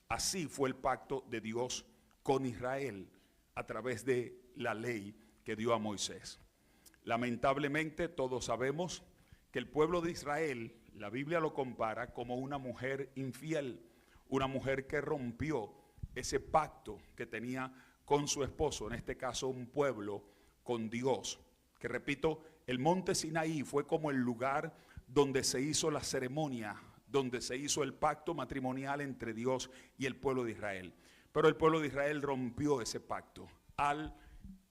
Así fue el pacto de Dios con Israel a través de la ley que dio a Moisés. Lamentablemente todos sabemos que el pueblo de Israel, la Biblia lo compara como una mujer infiel, una mujer que rompió ese pacto que tenía con su esposo, en este caso un pueblo con Dios. Que repito, el monte Sinaí fue como el lugar donde se hizo la ceremonia, donde se hizo el pacto matrimonial entre Dios y el pueblo de Israel. Pero el pueblo de Israel rompió ese pacto al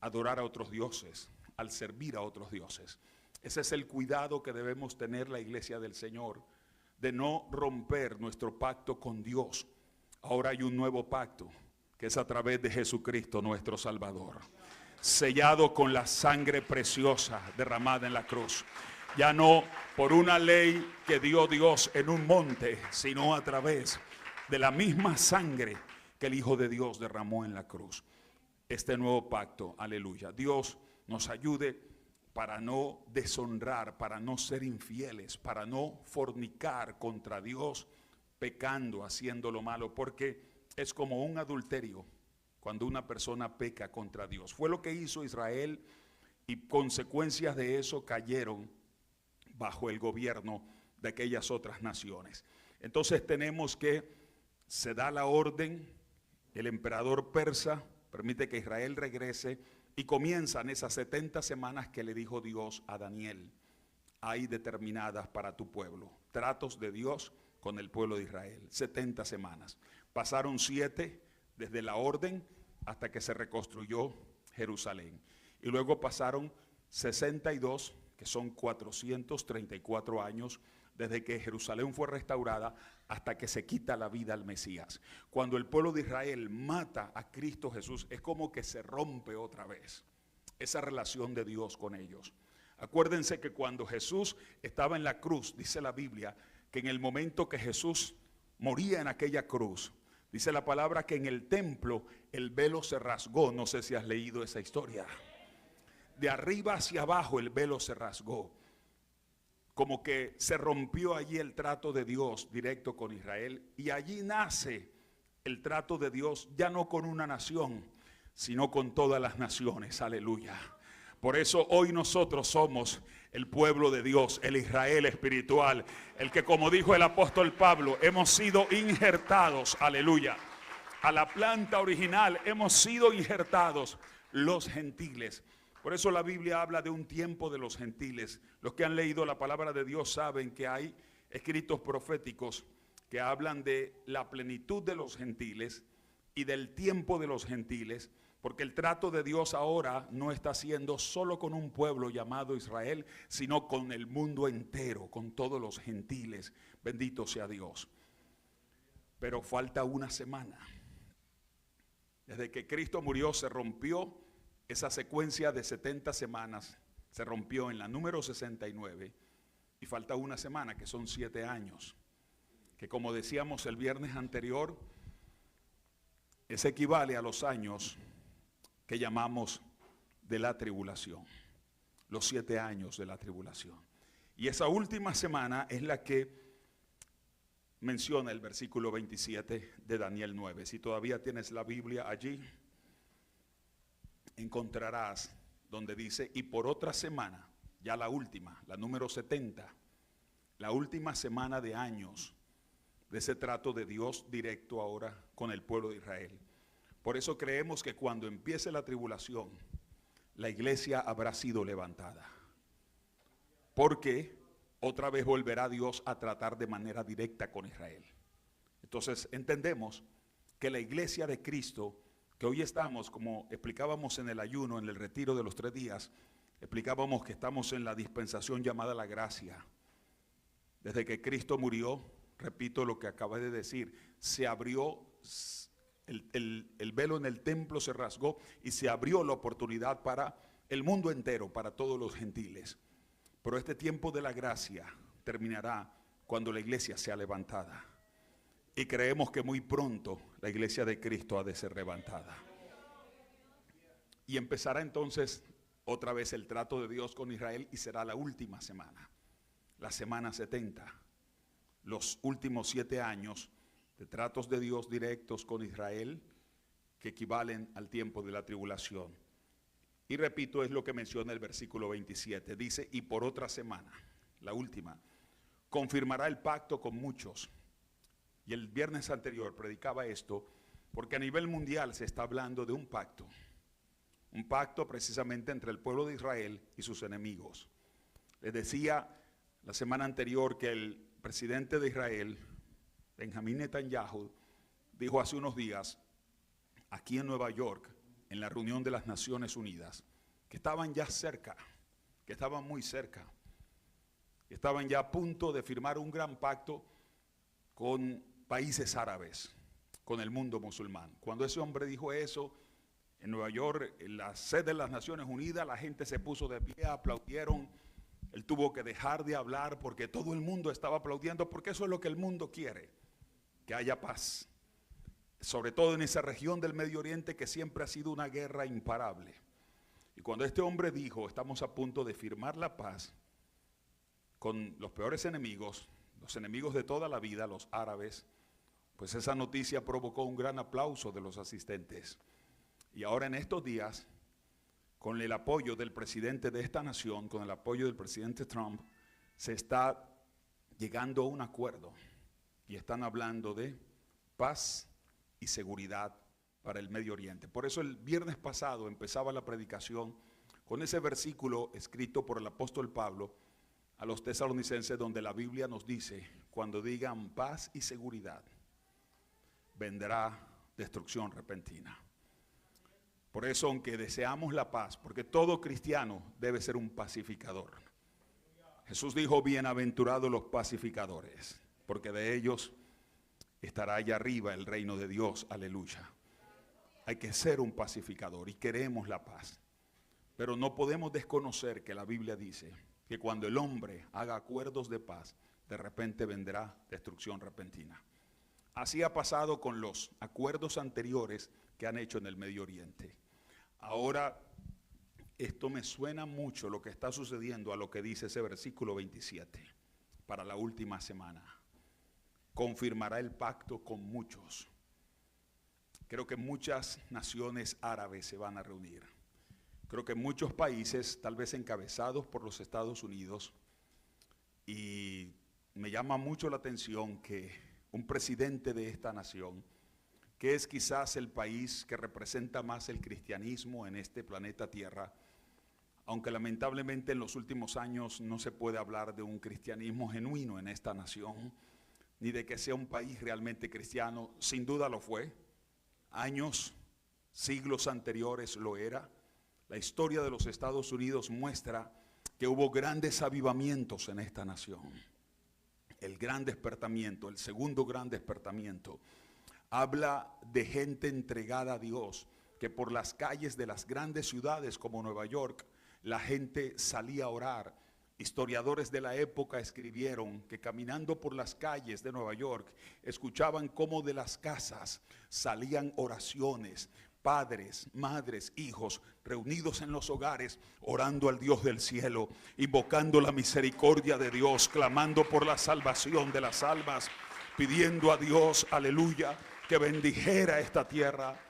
adorar a otros dioses, al servir a otros dioses. Ese es el cuidado que debemos tener la iglesia del Señor, de no romper nuestro pacto con Dios. Ahora hay un nuevo pacto, que es a través de Jesucristo nuestro Salvador, sellado con la sangre preciosa derramada en la cruz. Ya no por una ley que dio Dios en un monte, sino a través de la misma sangre que el Hijo de Dios derramó en la cruz. Este nuevo pacto, aleluya. Dios nos ayude para no deshonrar, para no ser infieles, para no fornicar contra Dios, pecando, haciendo lo malo, porque es como un adulterio cuando una persona peca contra Dios. Fue lo que hizo Israel y consecuencias de eso cayeron bajo el gobierno de aquellas otras naciones. Entonces tenemos que se da la orden, el emperador persa permite que Israel regrese y comienzan esas 70 semanas que le dijo Dios a Daniel. Hay determinadas para tu pueblo, tratos de Dios con el pueblo de Israel, 70 semanas. Pasaron 7 desde la orden hasta que se reconstruyó Jerusalén. Y luego pasaron 62, que son 434 años, desde que Jerusalén fue restaurada hasta que se quita la vida al Mesías. Cuando el pueblo de Israel mata a Cristo Jesús, es como que se rompe otra vez esa relación de Dios con ellos. Acuérdense que cuando Jesús estaba en la cruz, dice la Biblia, que en el momento que Jesús moría en aquella cruz, dice la palabra que en el templo el velo se rasgó. No sé si has leído esa historia. De arriba hacia abajo el velo se rasgó. Como que se rompió allí el trato de Dios directo con Israel. Y allí nace el trato de Dios ya no con una nación, sino con todas las naciones. Aleluya. Por eso hoy nosotros somos el pueblo de Dios, el Israel espiritual, el que, como dijo el apóstol Pablo, hemos sido injertados, aleluya, a la planta original hemos sido injertados los gentiles. Por eso la Biblia habla de un tiempo de los gentiles. Los que han leído la palabra de Dios saben que hay escritos proféticos que hablan de la plenitud de los gentiles y del tiempo de los gentiles, porque el trato de Dios ahora no está siendo solo con un pueblo llamado Israel, sino con el mundo entero, con todos los gentiles. Bendito sea Dios. Pero falta una semana. Desde que Cristo murió se rompió esa secuencia de 70 semanas, se rompió en la número 69 y falta una semana, que son 7 años, que como decíamos el viernes anterior, es equivale a los años que llamamos de la tribulación, los 7 años de la tribulación. Y esa última semana es la que menciona el versículo 27 de Daniel 9. Si todavía tienes la Biblia allí, encontrarás donde dice, y por otra semana, ya la última, la número 70, la última semana de años de ese trato de Dios directo ahora con el pueblo de Israel. Por eso creemos que cuando empiece la tribulación, la iglesia habrá sido levantada. Porque otra vez volverá Dios a tratar de manera directa con Israel. Entonces entendemos que la iglesia de Cristo, que hoy estamos, como explicábamos en el ayuno, en el retiro de los 3 días, explicábamos que estamos en la dispensación llamada la gracia. Desde que Cristo murió, repito lo que acabé de decir, se abrió el velo en el templo, se rasgó y se abrió la oportunidad para el mundo entero, para todos los gentiles. Pero este tiempo de la gracia terminará cuando la iglesia sea levantada. Y creemos que muy pronto la iglesia de Cristo ha de ser levantada. Y empezará entonces otra vez el trato de Dios con Israel y será la última semana, la semana 70, los últimos 7 años de tratos de Dios directos con Israel que equivalen al tiempo de la tribulación. Y repito, es lo que menciona el versículo 27. Dice, y por otra semana, la última, confirmará el pacto con muchos. Y el viernes anterior predicaba esto porque a nivel mundial se está hablando de un pacto precisamente entre el pueblo de Israel y sus enemigos. Les decía la semana anterior que el presidente de Israel, Benjamín Netanyahu, dijo hace unos días aquí en Nueva York, en la reunión de las Naciones Unidas, que estaban ya cerca, que estaban muy cerca, que estaban ya a punto de firmar un gran pacto con países árabes, con el mundo musulmán. Cuando ese hombre dijo eso, en Nueva York, en la sede de las Naciones Unidas, la gente se puso de pie, aplaudieron. Él tuvo que dejar de hablar porque todo el mundo estaba aplaudiendo, porque eso es lo que el mundo quiere, que haya paz. Sobre todo en esa región del Medio Oriente que siempre ha sido una guerra imparable. Y cuando este hombre dijo, estamos a punto de firmar la paz con los peores enemigos, los enemigos de toda la vida, los árabes, pues esa noticia provocó un gran aplauso de los asistentes. Y ahora en estos días, con el apoyo del presidente de esta nación, con el apoyo del presidente Trump, se está llegando a un acuerdo y están hablando de paz y seguridad para el Medio Oriente. Por eso el viernes pasado empezaba la predicación con ese versículo escrito por el apóstol Pablo a los tesalonicenses, donde la Biblia nos dice, cuando digan paz y seguridad, vendrá destrucción repentina. Por eso, aunque deseamos la paz, porque todo cristiano debe ser un pacificador. Jesús dijo, bienaventurados los pacificadores, porque de ellos estará allá arriba el reino de Dios, aleluya. Hay que ser un pacificador y queremos la paz. Pero no podemos desconocer que la Biblia dice que cuando el hombre haga acuerdos de paz, de repente vendrá destrucción repentina. Así ha pasado con los acuerdos anteriores que han hecho en el Medio Oriente. Ahora, esto me suena mucho lo que está sucediendo a lo que dice ese versículo 27 para la última semana. Confirmará el pacto con muchos. Creo que muchas naciones árabes se van a reunir. Creo que muchos países, tal vez encabezados por los Estados Unidos, y me llama mucho la atención que un presidente de esta nación, que es quizás el país que representa más el cristianismo en este planeta Tierra, aunque lamentablemente en los últimos años no se puede hablar de un cristianismo genuino en esta nación, ni de que sea un país realmente cristiano. Sin duda lo fue. Años, siglos anteriores lo era. La historia de los Estados Unidos muestra que hubo grandes avivamientos en esta nación. El gran despertamiento, el segundo gran despertamiento, habla de gente entregada a Dios, que por las calles de las grandes ciudades como Nueva York, la gente salía a orar. Historiadores de la época escribieron que caminando por las calles de Nueva York, escuchaban cómo de las casas salían oraciones, padres, madres, hijos, reunidos en los hogares, orando al Dios del cielo, invocando la misericordia de Dios, clamando por la salvación de las almas, pidiendo a Dios, aleluya, que bendijera esta tierra.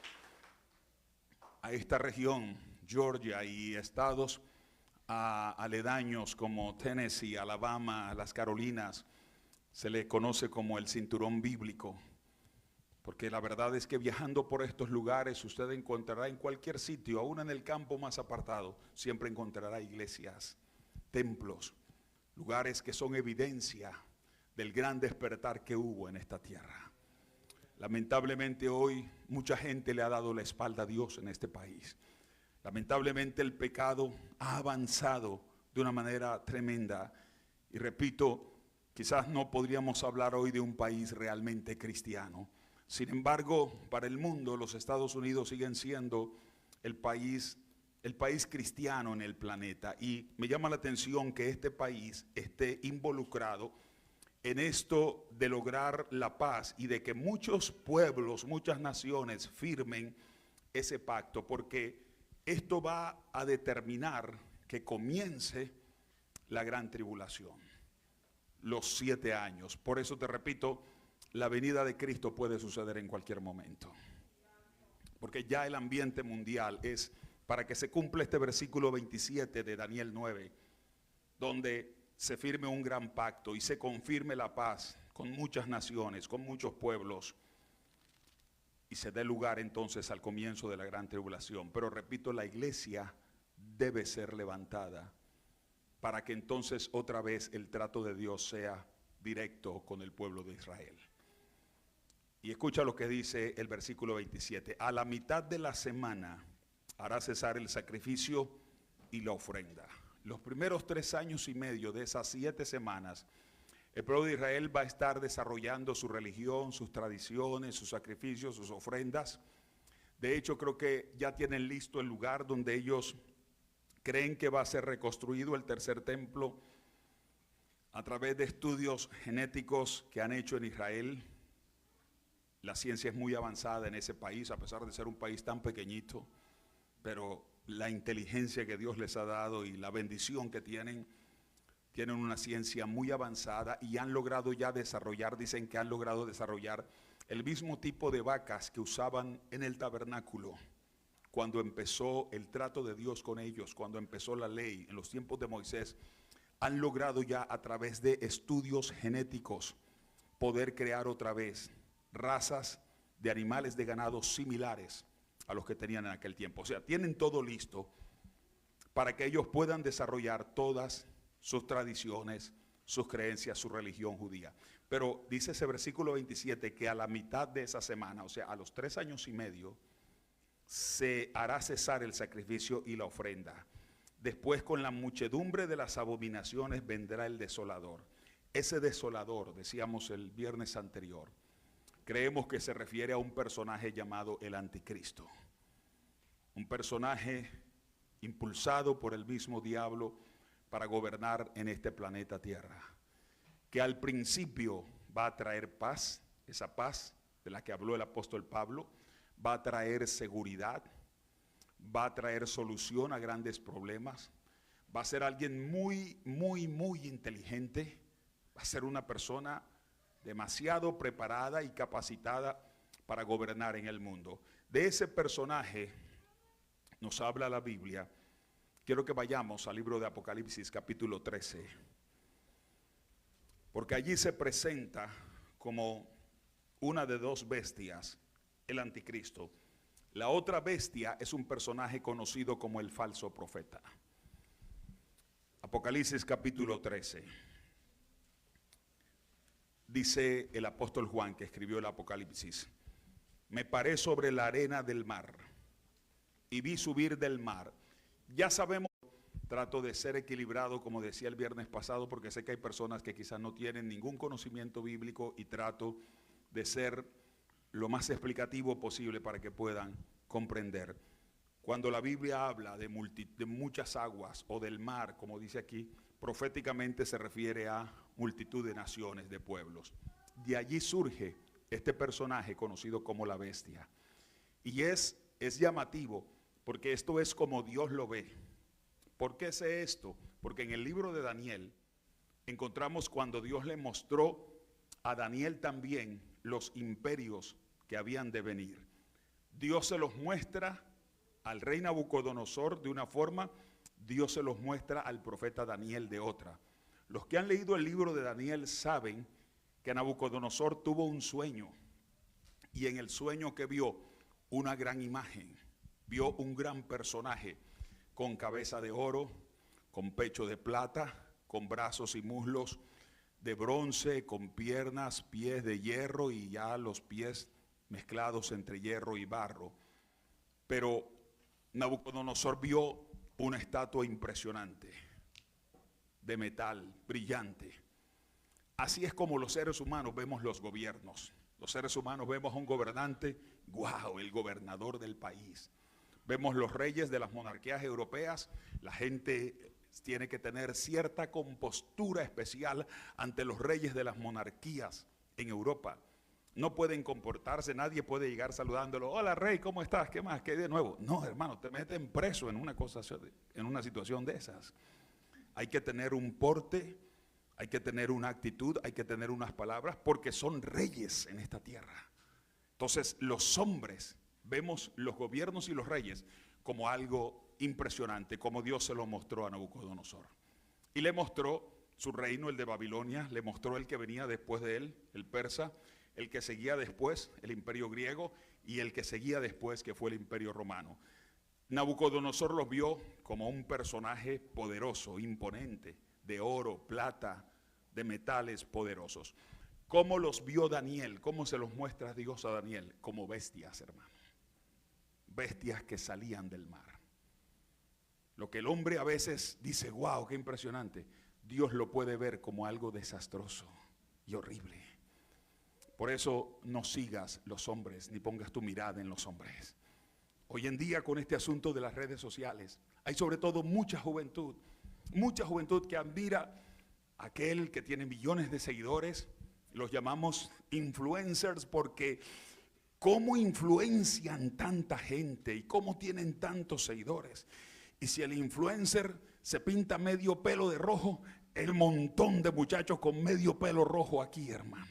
A esta región, Georgia y estados aledaños como Tennessee, Alabama, las Carolinas, se le conoce como el cinturón bíblico, porque la verdad es que viajando por estos lugares usted encontrará en cualquier sitio, aún en el campo más apartado, siempre encontrará iglesias, templos, lugares que son evidencia del gran despertar que hubo en esta tierra. Lamentablemente hoy mucha gente le ha dado la espalda a Dios en este país. Lamentablemente el pecado ha avanzado de una manera tremenda. Y repito, quizás no podríamos hablar hoy de un país realmente cristiano. Sin embargo, para el mundo, los Estados Unidos siguen siendo el país cristiano en el planeta. Y me llama la atención que este país esté involucrado en esto de lograr la paz y de que muchos pueblos, muchas naciones firmen ese pacto, porque esto va a determinar que comience la gran tribulación, los 7 años. Por eso te repito, la venida de Cristo puede suceder en cualquier momento. Porque ya el ambiente mundial es para que se cumpla este versículo 27 de Daniel 9, donde se firme un gran pacto y se confirme la paz con muchas naciones, con muchos pueblos, y se dé lugar entonces al comienzo de la gran tribulación. Pero repito, la iglesia debe ser levantada para que entonces otra vez el trato de Dios sea directo con el pueblo de Israel. Y escucha lo que dice el versículo 27. A la mitad de la semana hará cesar el sacrificio y la ofrenda. Los primeros 3 años y medio de esas 7 semanas, el pueblo de Israel va a estar desarrollando su religión, sus tradiciones, sus sacrificios, sus ofrendas. De hecho, creo que ya tienen listo el lugar donde ellos creen que va a ser reconstruido el tercer templo a través de estudios genéticos que han hecho en Israel. La ciencia es muy avanzada en ese país, a pesar de ser un país tan pequeñito, pero la inteligencia que Dios les ha dado y la bendición que tienen una ciencia muy avanzada y han logrado ya desarrollar, dicen que han logrado desarrollar el mismo tipo de vacas que usaban en el tabernáculo cuando empezó el trato de Dios con ellos, cuando empezó la ley en los tiempos de Moisés. Han logrado ya a través de estudios genéticos poder crear otra vez razas de animales de ganado similares a los que tenían en aquel tiempo. O sea, tienen todo listo para que ellos puedan desarrollar todas sus tradiciones, sus creencias, su religión judía. Pero dice ese versículo 27 que a la mitad de esa semana, o sea, a los 3 años y medio, se hará cesar el sacrificio y la ofrenda. Después, con la muchedumbre de las abominaciones vendrá el desolador. Ese desolador, decíamos el viernes anterior, creemos que se refiere a un personaje llamado el Anticristo. Un personaje impulsado por el mismo diablo para gobernar en este planeta Tierra, que al principio va a traer paz, esa paz de la que habló el apóstol Pablo, va a traer seguridad, va a traer solución a grandes problemas, va a ser alguien muy, muy, muy inteligente, va a ser una persona demasiado preparada y capacitada para gobernar en el mundo. De ese personaje nos habla la Biblia. Quiero que vayamos al libro de Apocalipsis capítulo 13, porque allí se presenta como una de 2 bestias, el anticristo. La otra bestia es un personaje conocido como el falso profeta. Apocalipsis capítulo 13. Dice el apóstol Juan, que escribió el Apocalipsis: me paré sobre la arena del mar y vi subir del mar. Ya sabemos, trato de ser equilibrado, como decía el viernes pasado, porque sé que hay personas que quizás no tienen ningún conocimiento bíblico y trato de ser lo más explicativo posible para que puedan comprender. Cuando la Biblia habla de muchas aguas o del mar, como dice aquí, proféticamente se refiere a multitud de naciones, de pueblos. De allí surge este personaje conocido como la bestia. Y es llamativo, porque esto es como Dios lo ve. ¿Por qué sé esto? Porque en el libro de Daniel encontramos cuando Dios le mostró a Daniel también los imperios que habían de venir. Dios se los muestra al rey Nabucodonosor de una forma, Dios se los muestra al profeta Daniel de otra. Los que han leído el libro de Daniel saben que Nabucodonosor tuvo un sueño, y en el sueño que vio una gran imagen, vio un gran personaje con cabeza de oro, con pecho de plata, con brazos y muslos de bronce, con piernas, pies de hierro y ya los pies mezclados entre hierro y barro. Pero Nabucodonosor vio una estatua impresionante, de metal, brillante. Así es como los seres humanos vemos los gobiernos. Los seres humanos vemos a un gobernante, ¡guau!, el gobernador del país. Vemos los reyes de las monarquías europeas, la gente tiene que tener cierta compostura especial ante los reyes de las monarquías en Europa. No pueden comportarse, nadie puede llegar saludándolo: hola rey, ¿cómo estás? ¿Qué más? ¿Qué hay de nuevo? No, hermano, te meten preso en una situación de esas. Hay que tener un porte, hay que tener una actitud, hay que tener unas palabras, porque son reyes en esta tierra. Entonces los hombres, vemos los gobiernos y los reyes como algo impresionante, como Dios se lo mostró a Nabucodonosor. Y le mostró su reino, el de Babilonia, le mostró el que venía después de él, el persa, el que seguía después, el imperio griego, y el que seguía después, que fue el imperio romano. Nabucodonosor los vio como un personaje poderoso, imponente, de oro, plata, de metales poderosos. ¿Cómo los vio Daniel? ¿Cómo se los muestra Dios a Daniel? Como bestias, hermano. Bestias que salían del mar. Lo que el hombre a veces dice, wow, qué impresionante, Dios lo puede ver como algo desastroso y horrible. Por eso no sigas los hombres, ni pongas tu mirada en los hombres. Hoy en día, con este asunto de las redes sociales, hay sobre todo mucha juventud que admira a aquel que tiene millones de seguidores. Los llamamos influencers porque cómo influencian tanta gente y cómo tienen tantos seguidores. Y si el influencer se pinta medio pelo de rojo, el montón de muchachos con medio pelo rojo aquí, hermano.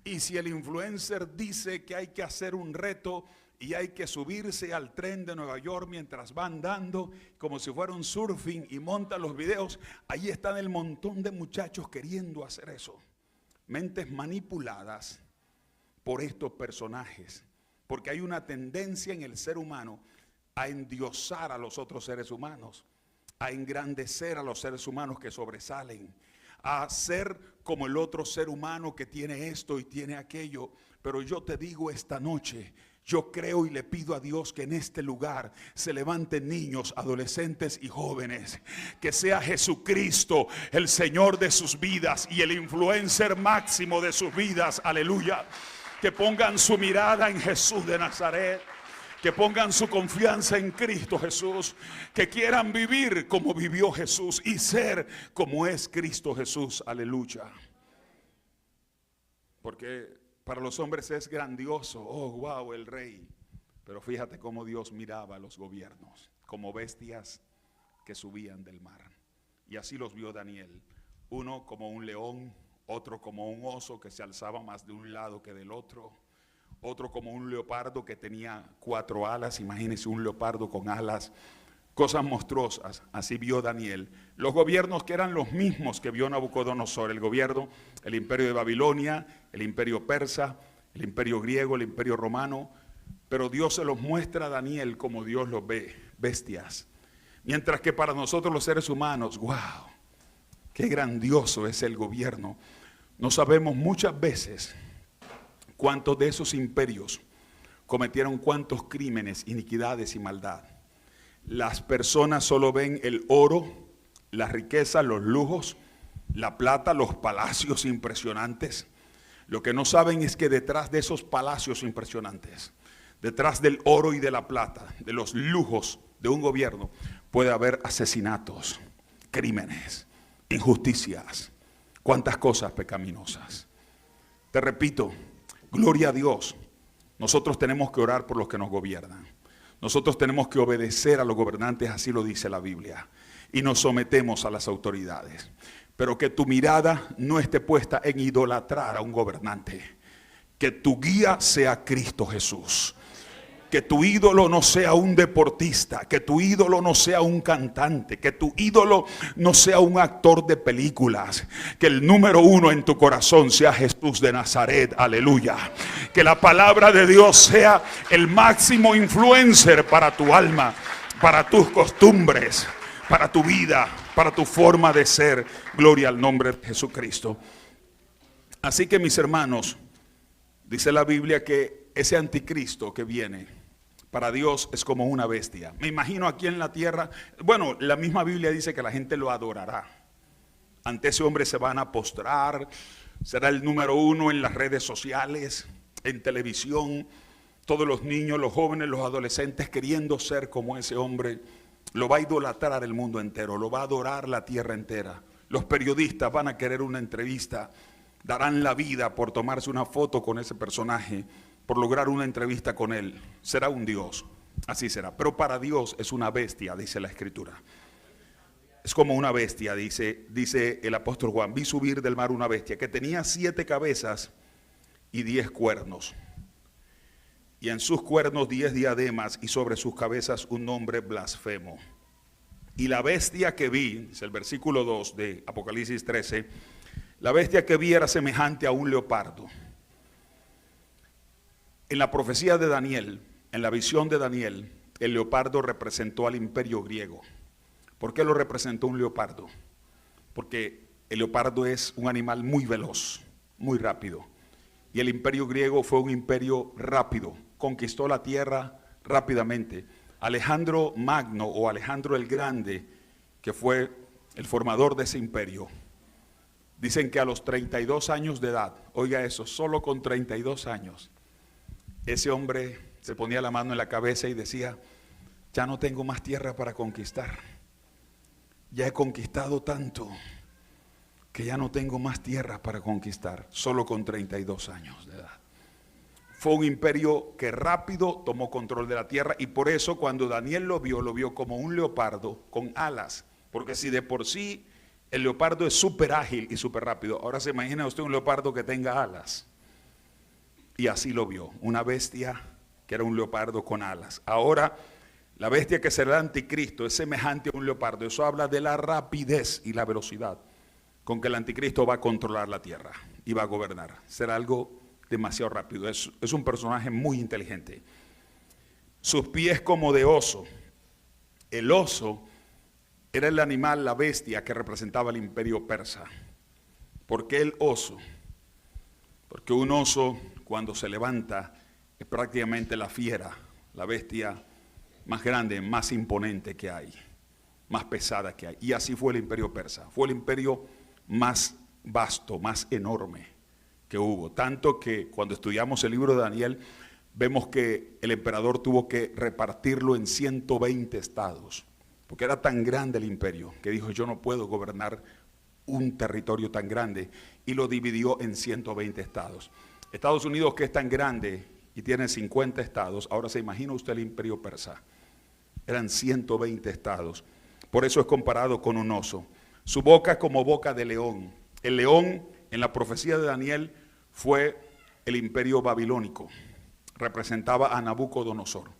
Y si el influencer dice que hay que hacer un reto y hay que subirse al tren de Nueva York mientras va andando, como si fuera un surfing, y monta los videos, ahí están el montón de muchachos queriendo hacer eso. Mentes manipuladas por estos personajes, porque hay una tendencia en el ser humano a endiosar a los otros seres humanos, a engrandecer a los seres humanos que sobresalen, a ser como el otro ser humano que tiene esto y tiene aquello. Pero yo te digo esta noche, yo creo y le pido a Dios que en este lugar se levanten niños, adolescentes y jóvenes, que sea Jesucristo el Señor de sus vidas y el influencer máximo de sus vidas, aleluya, que pongan su mirada en Jesús de Nazaret, que pongan su confianza en Cristo Jesús, que quieran vivir como vivió Jesús y ser como es Cristo Jesús, aleluya. Porque para los hombres es grandioso, oh wow, el rey, pero fíjate cómo Dios miraba a los gobiernos, como bestias que subían del mar. Y así los vio Daniel, uno como un león, otro como un oso que se alzaba más de un lado que del otro, otro como un leopardo que tenía 4 alas, imagínense un leopardo con alas, cosas monstruosas. Así vio Daniel los gobiernos que eran los mismos que vio Nabucodonosor, el gobierno, el imperio de Babilonia, el imperio persa, el imperio griego, el imperio romano, pero Dios se los muestra a Daniel como Dios los ve, bestias. Mientras que para nosotros los seres humanos, wow, qué grandioso es el gobierno. No sabemos muchas veces cuántos de esos imperios cometieron cuántos crímenes, iniquidades y maldad. Las personas solo ven el oro, la riqueza, los lujos, la plata, los palacios impresionantes. Lo que no saben es que detrás de esos palacios impresionantes, detrás del oro y de la plata, de los lujos de un gobierno, puede haber asesinatos, crímenes, injusticias, cuántas cosas pecaminosas. Te repito, gloria a Dios, nosotros tenemos que orar por los que nos gobiernan. Nosotros tenemos que obedecer a los gobernantes, así lo dice la Biblia, y nos sometemos a las autoridades. Pero que tu mirada no esté puesta en idolatrar a un gobernante. Que tu guía sea Cristo Jesús. Que tu ídolo no sea un deportista, que tu ídolo no sea un cantante, que tu ídolo no sea un actor de películas. Que el número 1 en tu corazón sea Jesús de Nazaret, aleluya. Que la palabra de Dios sea el máximo influencer para tu alma, para tus costumbres, para tu vida, para tu forma de ser. Gloria al nombre de Jesucristo. Así que mis hermanos, dice la Biblia que ese anticristo que viene, para Dios es como una bestia. Me imagino aquí en la tierra, bueno, la misma Biblia dice que la gente lo adorará. Ante ese hombre se van a postrar, será el número 1 en las redes sociales, en televisión. Todos los niños, los jóvenes, los adolescentes queriendo ser como ese hombre. Lo va a idolatrar el mundo entero, lo va a adorar la tierra entera. Los periodistas van a querer una entrevista, darán la vida por tomarse una foto con ese personaje, por lograr una entrevista con él. Será un Dios, así será. Pero para Dios es una bestia, dice la Escritura. es como una bestia, dice el apóstol Juan. Vi subir del mar una bestia que tenía 7 cabezas y 10 cuernos. Y en sus cuernos 10 diademas y sobre sus cabezas un nombre blasfemo. Y la bestia que vi, es el versículo 2 de Apocalipsis 13, la bestia que vi era semejante a un leopardo. En la profecía de Daniel, en la visión de Daniel, el leopardo representó al imperio griego. ¿Por qué lo representó un leopardo? Porque el leopardo es un animal muy veloz, muy rápido. Y el imperio griego fue un imperio rápido, conquistó la tierra rápidamente. Alejandro Magno o Alejandro el Grande, que fue el formador de ese imperio, dicen que a los 32 años de edad, oiga eso, solo con 32 años, ese hombre se ponía la mano en la cabeza y decía: ya no tengo más tierra para conquistar. Ya he conquistado tanto que ya no tengo más tierra para conquistar, solo con 32 años de edad. Fue un imperio que rápido tomó control de la tierra, y por eso cuando Daniel lo vio como un leopardo con alas, porque si de por sí el leopardo es súper ágil y súper rápido, ahora se imagina usted un leopardo que tenga alas. Y así lo vio, una bestia que era un leopardo con alas. Ahora, la bestia que será el anticristo es semejante a un leopardo. Eso habla de la rapidez y la velocidad con que el anticristo va a controlar la tierra y va a gobernar. Será algo demasiado rápido. Es un personaje muy inteligente. Sus pies como de oso. El oso era el animal, la bestia que representaba el imperio persa. ¿Por qué el oso? Porque un oso, cuando se levanta, es prácticamente la fiera, la bestia más grande, más imponente que hay, más pesada que hay. Y así fue el imperio persa. Fue el imperio más vasto, más enorme que hubo. Tanto que cuando estudiamos el libro de Daniel, vemos que el emperador tuvo que repartirlo en 120 estados. Porque era tan grande el imperio que dijo: yo no puedo gobernar un territorio tan grande, y lo dividió en 120 estados. Estados Unidos, que es tan grande y tiene 50 estados, ahora se imagina usted el imperio persa. Eran 120 estados. Por eso es comparado con un oso. Su boca como boca de león. El león, en la profecía de Daniel, fue el imperio babilónico. Representaba a Nabucodonosor.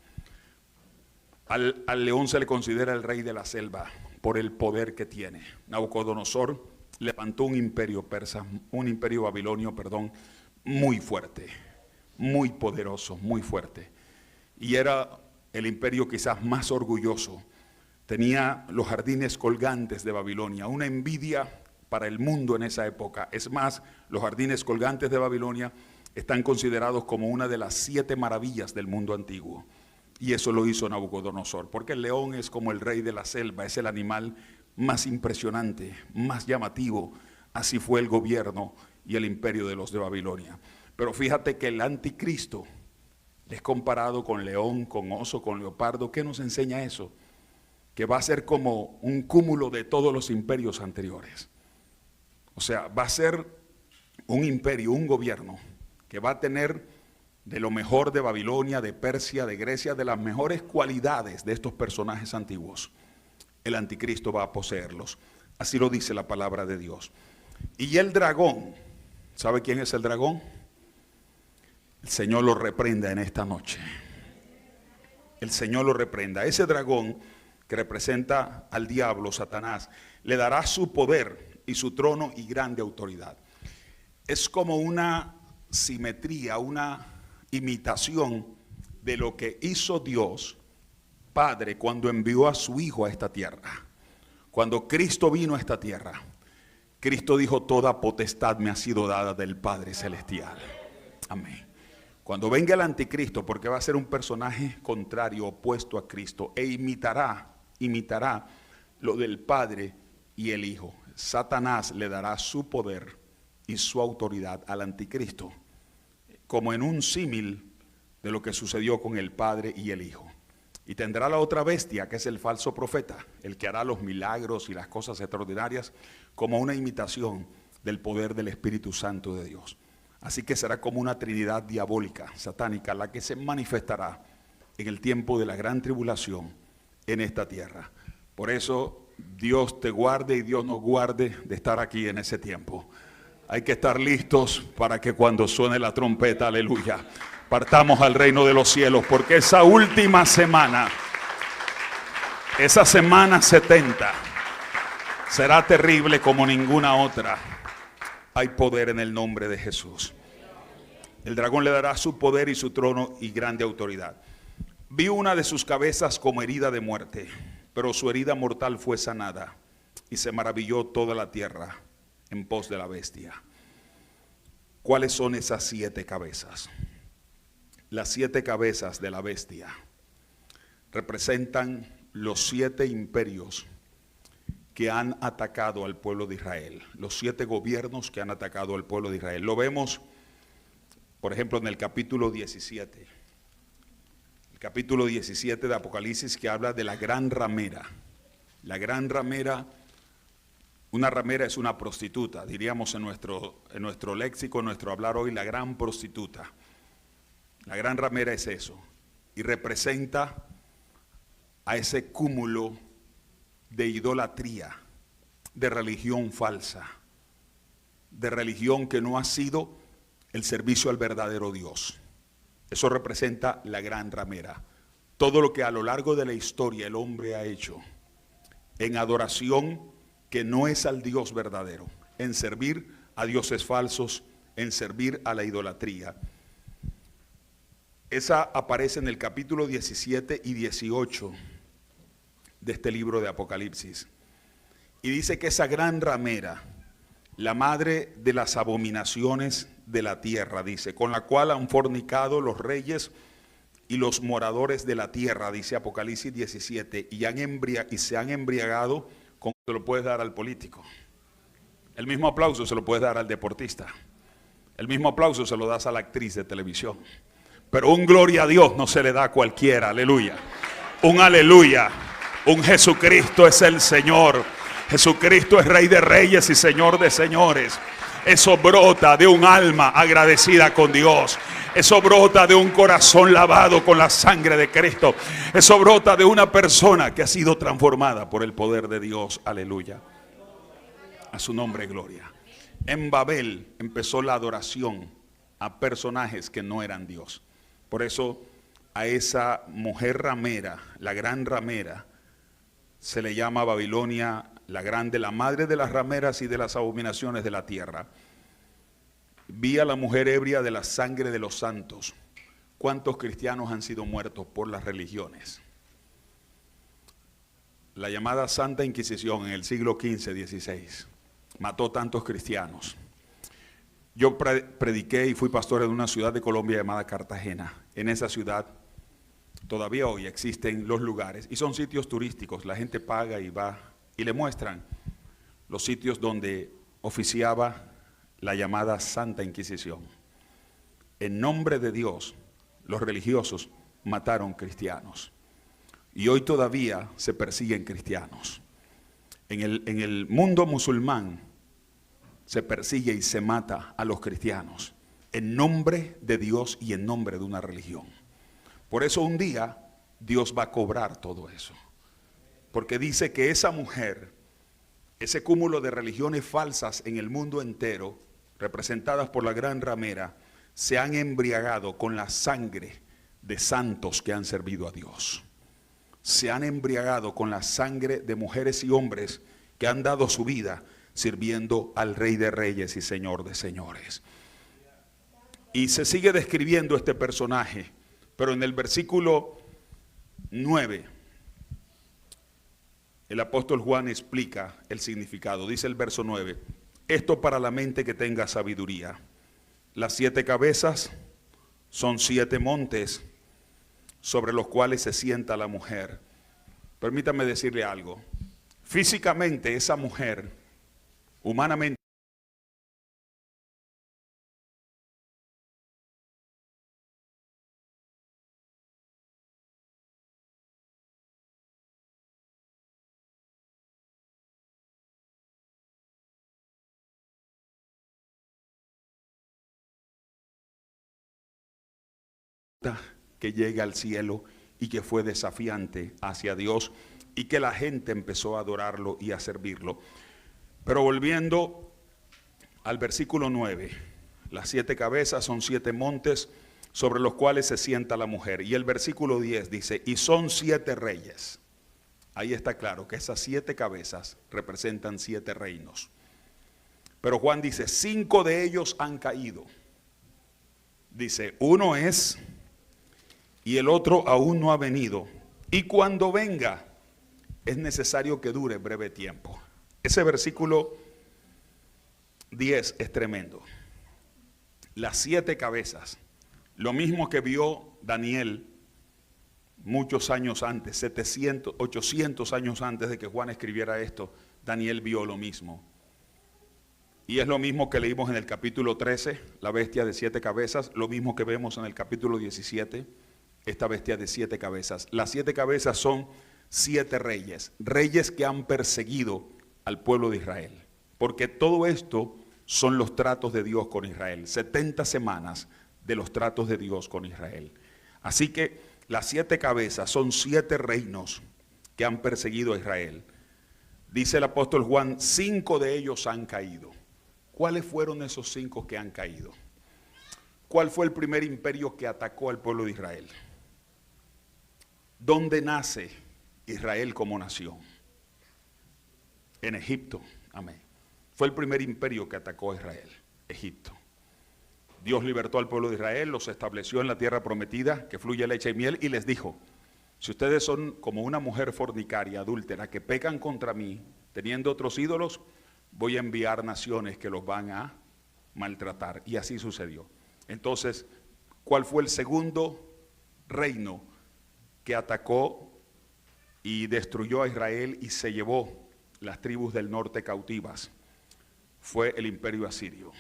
Al león se le considera el rey de la selva por el poder que tiene. Nabucodonosor levantó un imperio persa, un imperio babilonio, muy fuerte, muy poderoso, muy fuerte. Y era el imperio quizás más orgulloso. Tenía los jardines colgantes de Babilonia, una envidia para el mundo en esa época. Es más, los jardines colgantes de Babilonia están considerados como una de las 7 maravillas del mundo antiguo. Y eso lo hizo Nabucodonosor, porque el león es como el rey de la selva, es el animal más impresionante, más llamativo. Así fue el gobierno y el imperio de los de Babilonia. Pero fíjate que el anticristo es comparado con león, con oso, con leopardo. ¿Qué nos enseña eso? Que va a ser como un cúmulo de todos los imperios anteriores. O sea, va a ser un imperio, un gobierno que va a tener de lo mejor de Babilonia, de Persia, de Grecia, de las mejores cualidades de estos personajes antiguos. El anticristo va a poseerlos. Así lo dice la palabra de Dios. Y el dragón, ¿sabe quién es el dragón? El Señor lo reprenda en esta noche. El Señor lo reprenda. Ese dragón que representa al diablo, Satanás, le dará su poder y su trono y grande autoridad. Es como una simetría, una imitación de lo que hizo Dios Padre cuando envió a su Hijo a esta tierra. Cuando Cristo vino a esta tierra, Cristo dijo: toda potestad me ha sido dada del Padre Celestial. Amén. Cuando venga el anticristo, porque va a ser un personaje contrario, opuesto a Cristo, e imitará lo del Padre y el Hijo. Satanás le dará su poder y su autoridad al anticristo, como en un símil de lo que sucedió con el Padre y el Hijo. Y tendrá la otra bestia, que es el falso profeta, el que hará los milagros y las cosas extraordinarias, como una imitación del poder del Espíritu Santo de Dios. Así que será como una trinidad diabólica, satánica, la que se manifestará en el tiempo de la gran tribulación en esta tierra. Por eso Dios te guarde y Dios nos guarde de estar aquí en ese tiempo. Hay que estar listos para que cuando suene la trompeta, aleluya, partamos al reino de los cielos, porque esa última semana, esa semana 70, será terrible como ninguna otra. Hay poder en el nombre de Jesús. El dragón le dará su poder y su trono y grande autoridad. Vi una de sus cabezas como herida de muerte, pero su herida mortal fue sanada, y se maravilló toda la tierra en pos de la bestia. ¿Cuáles son esas 7 cabezas? Las 7 cabezas de la bestia representan los 7 imperios que han atacado al pueblo de Israel, los 7 gobiernos que han atacado al pueblo de Israel. Lo vemos, por ejemplo, en el capítulo 17. El capítulo 17 de Apocalipsis, que habla de la gran ramera. La gran ramera, una ramera es una prostituta, diríamos en nuestro léxico, en nuestro hablar hoy, la gran prostituta. La gran ramera es eso, y representa a ese cúmulo de idolatría, de religión falsa, de religión que no ha sido el servicio al verdadero Dios. Eso representa la gran ramera. Todo lo que a lo largo de la historia el hombre ha hecho en adoración que no es al Dios verdadero, en servir a dioses falsos, en servir a la idolatría. Esa aparece en el capítulo 17 y 18 de este libro de Apocalipsis. Y dice que esa gran ramera, la madre de las abominaciones de la tierra, dice, con la cual han fornicado los reyes y los moradores de la tierra, dice Apocalipsis 17, y se han embriagado, como se lo puedes dar al político. El mismo aplauso se lo puedes dar al deportista. El mismo aplauso se lo das a la actriz de televisión. Pero un gloria a Dios no se le da a cualquiera, aleluya. Un aleluya. Un Jesucristo es el Señor. Jesucristo es Rey de Reyes y Señor de Señores. Eso brota de un alma agradecida con Dios. Eso brota de un corazón lavado con la sangre de Cristo. Eso brota de una persona que ha sido transformada por el poder de Dios. Aleluya. A su nombre gloria. En Babel empezó la adoración a personajes que no eran Dios. Por eso a esa mujer ramera, la gran ramera, se le llama Babilonia la grande, la madre de las rameras y de las abominaciones de la tierra. Vi a la mujer ebria de la sangre de los santos. ¿Cuántos cristianos han sido muertos por las religiones? La llamada Santa Inquisición en el siglo XV-XVI mató tantos cristianos. Yo prediqué y fui pastor en una ciudad de Colombia llamada Cartagena. En esa ciudad todavía hoy existen los lugares y son sitios turísticos. La gente paga y va y le muestran los sitios donde oficiaba la llamada Santa Inquisición. En nombre de Dios, los religiosos mataron cristianos. Y hoy todavía se persiguen cristianos. En el mundo musulmán se persigue y se mata a los cristianos en nombre de Dios y en nombre de una religión. Por eso un día Dios va a cobrar todo eso. Porque dice que esa mujer, ese cúmulo de religiones falsas en el mundo entero, representadas por la gran ramera, se han embriagado con la sangre de santos que han servido a Dios. Se han embriagado con la sangre de mujeres y hombres que han dado su vida sirviendo al Rey de Reyes y Señor de Señores. Y se sigue describiendo este personaje, pero en el versículo 9, el apóstol Juan explica el significado. Dice el verso 9, esto para la mente que tenga sabiduría. Las 7 cabezas son 7 montes sobre los cuales se sienta la mujer. Permítame decirle algo. Físicamente esa mujer, humanamente, que llega al cielo y que fue desafiante hacia Dios y que la gente empezó a adorarlo y a servirlo. Pero volviendo al versículo 9, las 7 cabezas son 7 montes sobre los cuales se sienta la mujer. Y el versículo 10 dice, y son 7 reyes. Ahí está claro que esas 7 cabezas representan 7 reinos. Pero Juan dice, 5 de ellos han caído. Dice, uno es y el otro aún no ha venido. Y cuando venga, es necesario que dure breve tiempo. Ese versículo 10 es tremendo. Las 7 cabezas, lo mismo que vio Daniel muchos años antes, 700, 800 años antes de que Juan escribiera esto, Daniel vio lo mismo. Y es lo mismo que leímos en el capítulo 13, la bestia de 7 cabezas, lo mismo que vemos en el capítulo 17, esta bestia de 7 cabezas. Las 7 cabezas son 7 reyes, reyes que han perseguido al pueblo de Israel. Porque todo esto son los tratos de Dios con Israel, 70 semanas de los tratos de Dios con Israel. Así que las 7 cabezas son 7 reinos que han perseguido a Israel. Dice el apóstol Juan, 5 de ellos han caído. ¿Cuáles fueron esos 5 que han caído? ¿Cuál fue el primer imperio que atacó al pueblo de Israel? ¿Dónde nace Israel como nación? En Egipto, amén. Fue el primer imperio que atacó a Israel, Egipto. Dios libertó al pueblo de Israel, los estableció en la tierra prometida, que fluye leche y miel, y les dijo, si ustedes son como una mujer fornicaria, adúltera, que pecan contra mí, teniendo otros ídolos, voy a enviar naciones que los van a maltratar. Y así sucedió. Entonces, ¿cuál fue el segundo reino que atacó y destruyó a Israel y se llevó las tribus del norte cautivas? Fue el imperio asirio.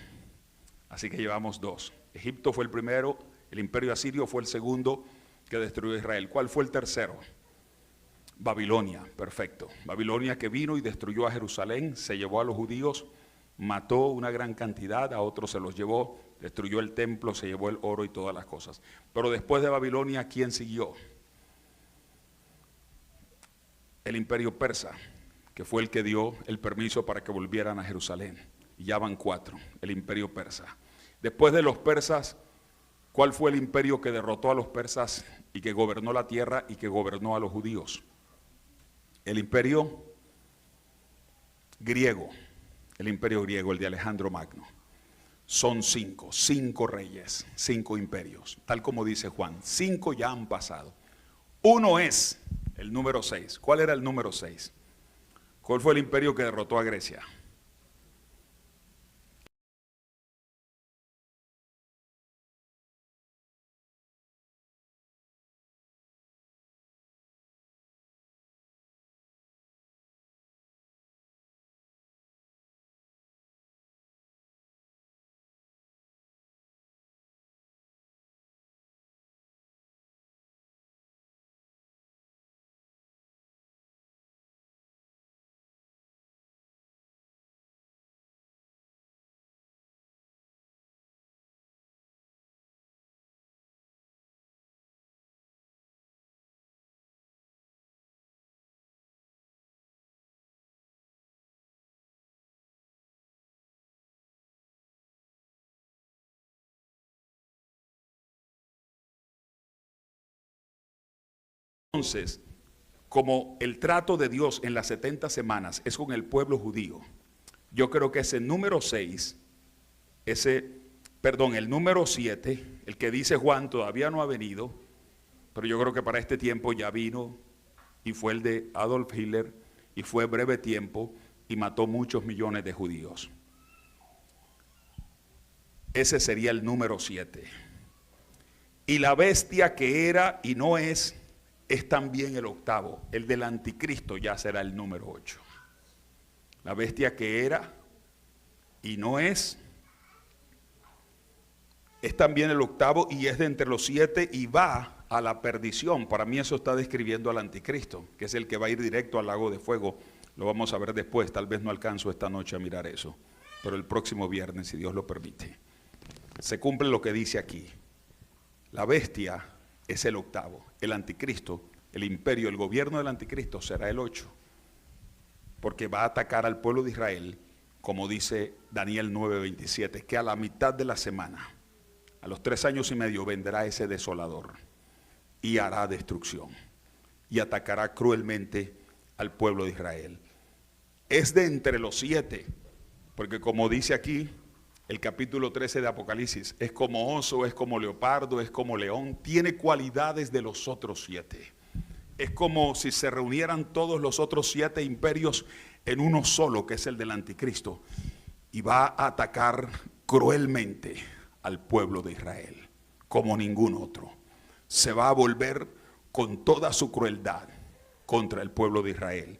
Así que llevamos 2. Egipto fue el primero, el imperio asirio fue el segundo que destruyó a Israel. ¿Cuál fue el tercero? Babilonia, perfecto. Babilonia, que vino y destruyó a Jerusalén, se llevó a los judíos, mató una gran cantidad, a otros se los llevó, destruyó el templo, se llevó el oro y todas las cosas. Pero después de Babilonia, ¿quién siguió? El imperio persa, que fue el que dio el permiso para que volvieran a Jerusalén. Y ya van 4, el imperio persa. Después de los persas, ¿cuál fue el imperio que derrotó a los persas y que gobernó la tierra y que gobernó a los judíos? El imperio griego, el de Alejandro Magno. Son 5 reyes, 5 imperios, tal como dice Juan. 5 ya han pasado. Uno es el número 6. ¿Cuál era el número 6? ¿Cuál fue el imperio que derrotó a Grecia? Entonces, como el trato de Dios en las 70 semanas es con el pueblo judío, yo creo que ese número 6, el número 7, el que dice Juan todavía no ha venido, pero yo creo que para este tiempo ya vino, y fue el de Adolf Hitler, y fue breve tiempo, y mató muchos millones de judíos. Ese sería el número 7. Y la bestia que era y no es también el octavo, el del anticristo ya será el número 8. La bestia que era y no es también el octavo y es de entre los 7 y va a la perdición. Para mí eso está describiendo al anticristo, que es el que va a ir directo al lago de fuego. Lo vamos a ver después, tal vez no alcanzo esta noche a mirar eso, pero el próximo viernes, si Dios lo permite. Se cumple lo que dice aquí. La bestia es el octavo, el anticristo el imperio, el gobierno del anticristo será el 8, porque va a atacar al pueblo de Israel, como dice Daniel 9:27, que a la mitad de la semana, a los 3 años y medio, vendrá ese desolador y hará destrucción y atacará cruelmente al pueblo de Israel. Es de entre los 7, porque como dice aquí el capítulo 13 de Apocalipsis, es como oso, es como leopardo, es como león, tiene cualidades de los otros 7. Es como si se reunieran todos los otros 7 imperios en uno solo, que es el del anticristo, y va a atacar cruelmente al pueblo de Israel, como ningún otro. Se va a volver con toda su crueldad contra el pueblo de Israel.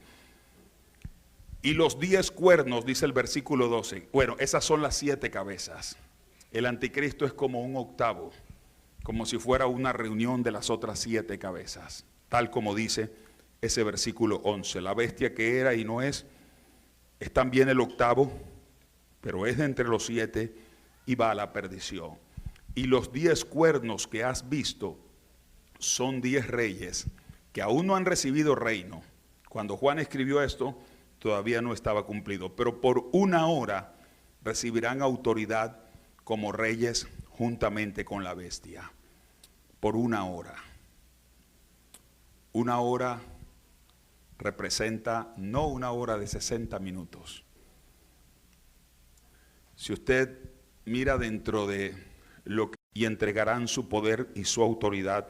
Y los 10 cuernos, dice el versículo 12, bueno, esas son las 7 cabezas. El anticristo es como un octavo, como si fuera una reunión de las otras 7 cabezas, tal como dice ese versículo 11. La bestia que era y no es también el octavo, pero es de entre los 7 y va a la perdición. Y los 10 cuernos que has visto son 10 reyes que aún no han recibido reino. Cuando Juan escribió esto, todavía no estaba cumplido, pero por 1 hora recibirán autoridad como reyes juntamente con la bestia. Por 1 hora. 1 hora representa no 1 hora de 60 minutos. Si usted mira dentro de lo que y entregarán su poder y su autoridad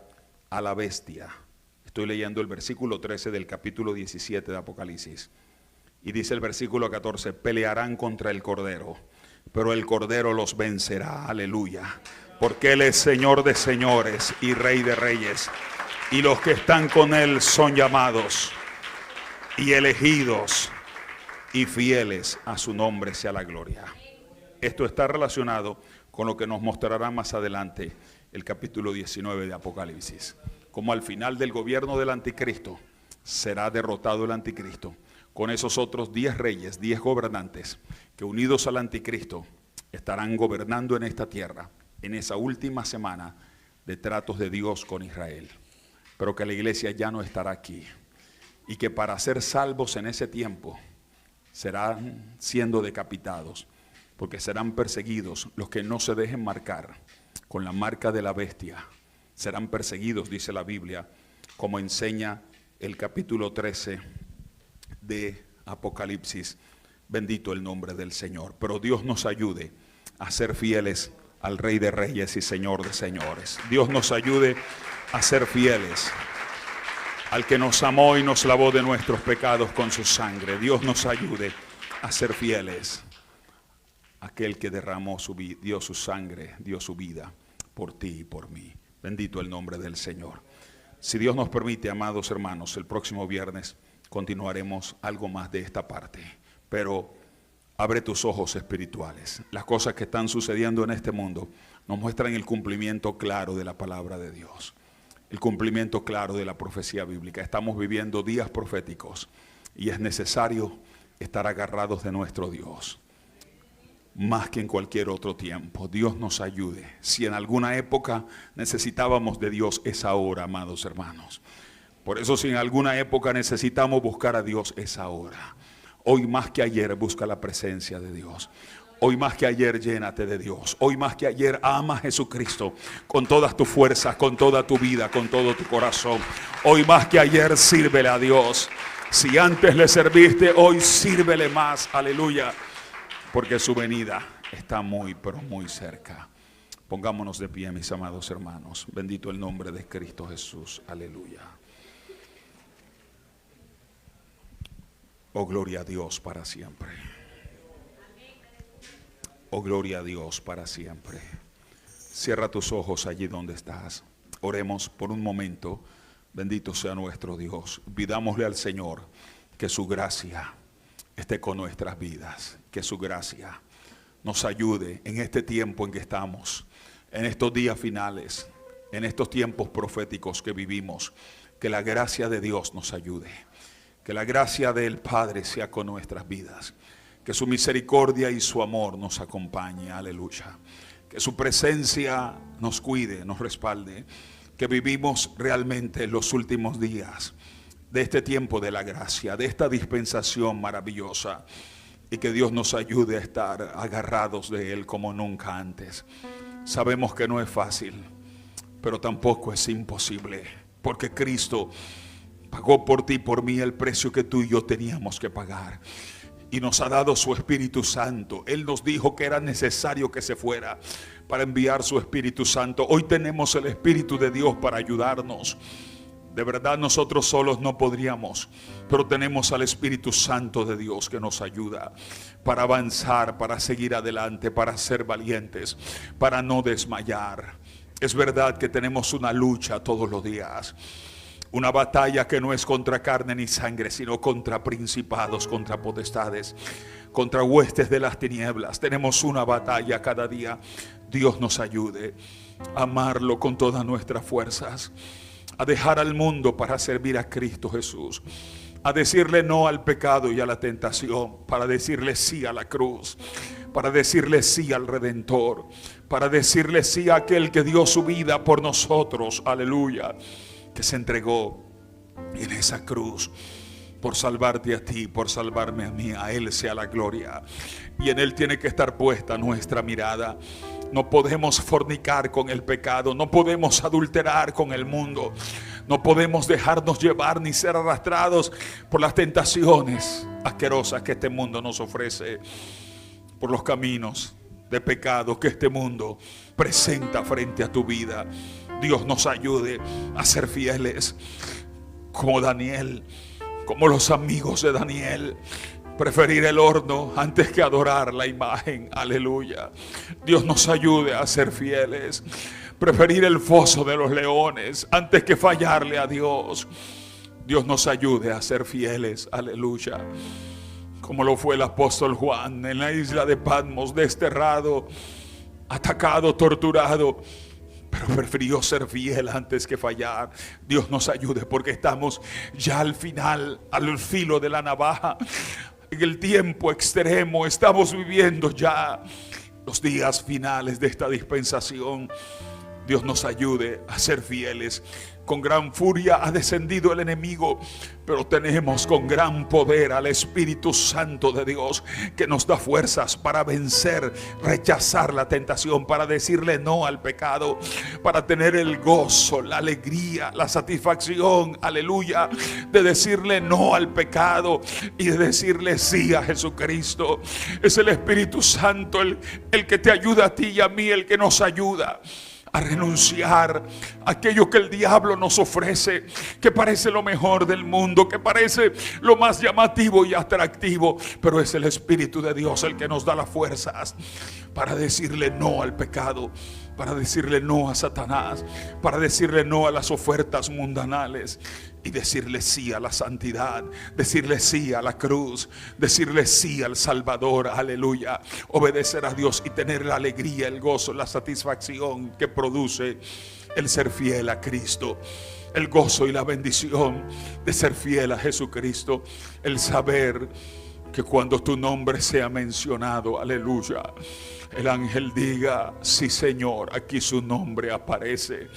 a la bestia. Estoy leyendo el versículo 13 del capítulo 17 de Apocalipsis. Y dice el versículo 14, pelearán contra el Cordero, pero el Cordero los vencerá, aleluya. Porque Él es Señor de señores y Rey de reyes. Y los que están con Él son llamados y elegidos y fieles a su nombre sea la gloria. Esto está relacionado con lo que nos mostrará más adelante el capítulo 19 de Apocalipsis. Como al final del gobierno del anticristo será derrotado el anticristo, con esos otros 10 reyes, 10 gobernantes, que unidos al anticristo estarán gobernando en esta tierra, en esa última semana de tratos de Dios con Israel. Pero que la iglesia ya no estará aquí, y que para ser salvos en ese tiempo serán siendo decapitados, porque serán perseguidos los que no se dejen marcar con la marca de la bestia. Serán perseguidos, dice la Biblia, como enseña el capítulo 13 de Apocalipsis. Bendito el nombre del Señor. Pero Dios nos ayude a ser fieles al Rey de Reyes y Señor de Señores. Dios nos ayude a ser fieles al que nos amó y nos lavó de nuestros pecados con su sangre. Dios nos ayude a ser fieles a aquel que derramó dio su sangre, dio su vida por ti y por mí. Bendito el nombre del Señor. Si Dios nos permite, amados hermanos, el próximo viernes continuaremos algo más de esta parte. Pero abre tus ojos espirituales. Las cosas que están sucediendo en este mundo nos muestran el cumplimiento claro de la palabra de Dios. El cumplimiento claro de la profecía bíblica. Estamos viviendo días proféticos y es necesario estar agarrados de nuestro Dios. Más que en cualquier otro tiempo. Dios nos ayude. Si en alguna época necesitábamos de Dios, es ahora, amados hermanos. Por eso si en alguna época necesitamos buscar a Dios, es ahora. Hoy más que ayer busca la presencia de Dios. Hoy más que ayer llénate de Dios. Hoy más que ayer ama a Jesucristo con todas tus fuerzas, con toda tu vida, con todo tu corazón. Hoy más que ayer sírvele a Dios. Si antes le serviste, hoy sírvele más. Aleluya. Porque su venida está muy, pero muy cerca. Pongámonos de pie, mis amados hermanos. Bendito el nombre de Cristo Jesús. Aleluya. Oh, gloria a Dios para siempre. Oh, gloria a Dios para siempre. Cierra tus ojos allí donde estás. Oremos por un momento. Bendito sea nuestro Dios. Pidámosle al Señor que su gracia esté con nuestras vidas. Que su gracia nos ayude en este tiempo en que estamos, en estos días finales, en estos tiempos proféticos que vivimos. Que la gracia de Dios nos ayude. Que la gracia del Padre sea con nuestras vidas. Que su misericordia y su amor nos acompañe. Aleluya. Que su presencia nos cuide, nos respalde. que vivimos realmente los últimos días de este tiempo de la gracia, de esta dispensación maravillosa, y que Dios nos ayude a estar agarrados de Él como nunca antes. Sabemos que no es fácil, pero tampoco es imposible, porque Cristo pagó por ti y por mí el precio que tú y yo teníamos que pagar, y nos ha dado su Espíritu Santo. Él nos dijo que era necesario que se fuera para enviar su Espíritu Santo. Hoy tenemos el Espíritu de Dios para ayudarnos. De verdad nosotros solos no podríamos, pero tenemos al Espíritu Santo de Dios que nos ayuda para avanzar, para seguir adelante, para ser valientes, para no desmayar. Es verdad que tenemos una lucha todos los días, una batalla que no es contra carne ni sangre, sino contra principados, contra potestades, contra huestes de las tinieblas. Tenemos una batalla cada día. Dios nos ayude a amarlo con todas nuestras fuerzas, a dejar al mundo para servir a Cristo Jesús, a decirle no al pecado y a la tentación, para decirle sí a la cruz, para decirle sí al Redentor, para decirle sí a aquel que dio su vida por nosotros, aleluya, que se entregó en esa cruz por salvarte a ti, por salvarme a mí. A Él sea la gloria, y en Él tiene que estar puesta nuestra mirada. No podemos fornicar con el pecado, no podemos adulterar con el mundo, no podemos dejarnos llevar ni ser arrastrados por las tentaciones asquerosas que este mundo nos ofrece, por los caminos de pecado que este mundo presenta frente a tu vida. Dios nos ayude a ser fieles como Daniel, como los amigos de Daniel. Preferir el horno antes que adorar la imagen, aleluya. Dios nos ayude a ser fieles. Preferir el foso de los leones antes que fallarle a Dios. Dios nos ayude a ser fieles, aleluya. Como lo fue el apóstol Juan en la isla de Patmos, desterrado, atacado, torturado, pero prefirió ser fiel antes que fallar. Dios nos ayude, porque estamos ya al final, al filo de la navaja, en el tiempo extremo. Estamos viviendo ya los días finales de esta dispensación. Dios nos ayude a ser fieles. Con gran furia ha descendido el enemigo, pero tenemos con gran poder al Espíritu Santo de Dios, que nos da fuerzas para vencer, rechazar la tentación, para decirle no al pecado, para tener el gozo, la alegría, la satisfacción, aleluya, de decirle no al pecado y de decirle sí a Jesucristo. Es el Espíritu Santo el que te ayuda a ti y a mí, el que nos ayuda a renunciar a aquello que el diablo nos ofrece, que parece lo mejor del mundo, que parece lo más llamativo y atractivo, pero es el Espíritu de Dios el que nos da las fuerzas para decirle no al pecado, para decirle no a Satanás, para decirle no a las ofertas mundanales y decirle sí a la santidad, decirle sí a la cruz, decirle sí al Salvador, aleluya. Obedecer a Dios y tener la alegría, el gozo, la satisfacción que produce el ser fiel a Cristo. El gozo y la bendición de ser fiel a Jesucristo. El saber que cuando tu nombre sea mencionado, aleluya, el ángel diga: sí, Señor, aquí su nombre aparece,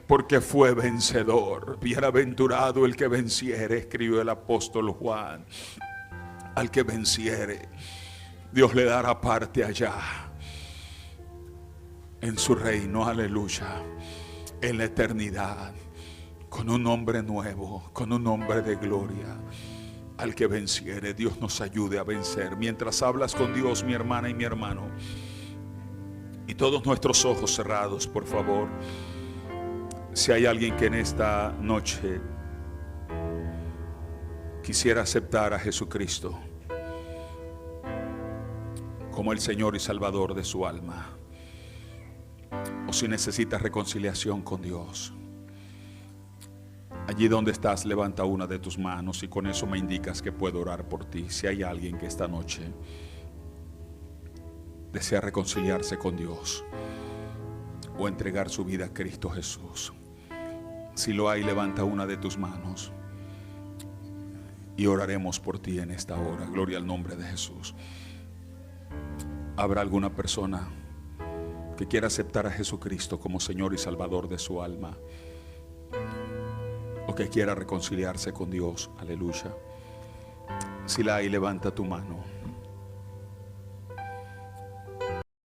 porque fue vencedor. Bienaventurado el que venciere, escribió el apóstol Juan. Al que venciere, Dios le dará parte allá en su reino, aleluya, en la eternidad, con un nombre nuevo, con un nombre de gloria. Al que venciere, Dios nos ayude a vencer. Mientras hablas con Dios, mi hermana y mi hermano, y todos nuestros ojos cerrados, por favor, si hay alguien que en esta noche quisiera aceptar a Jesucristo como el Señor y Salvador de su alma, o si necesita reconciliación con Dios, allí donde estás, levanta una de tus manos y con eso me indicas que puedo orar por ti. Si hay alguien que esta noche desea reconciliarse con Dios o entregar su vida a Cristo Jesús, si lo hay, levanta una de tus manos y oraremos por ti en esta hora. Gloria al nombre de Jesús. ¿Habrá alguna persona que quiera aceptar a Jesucristo como Señor y Salvador de su alma? o que quiera reconciliarse con Dios. Aleluya. Si la hay, levanta tu mano.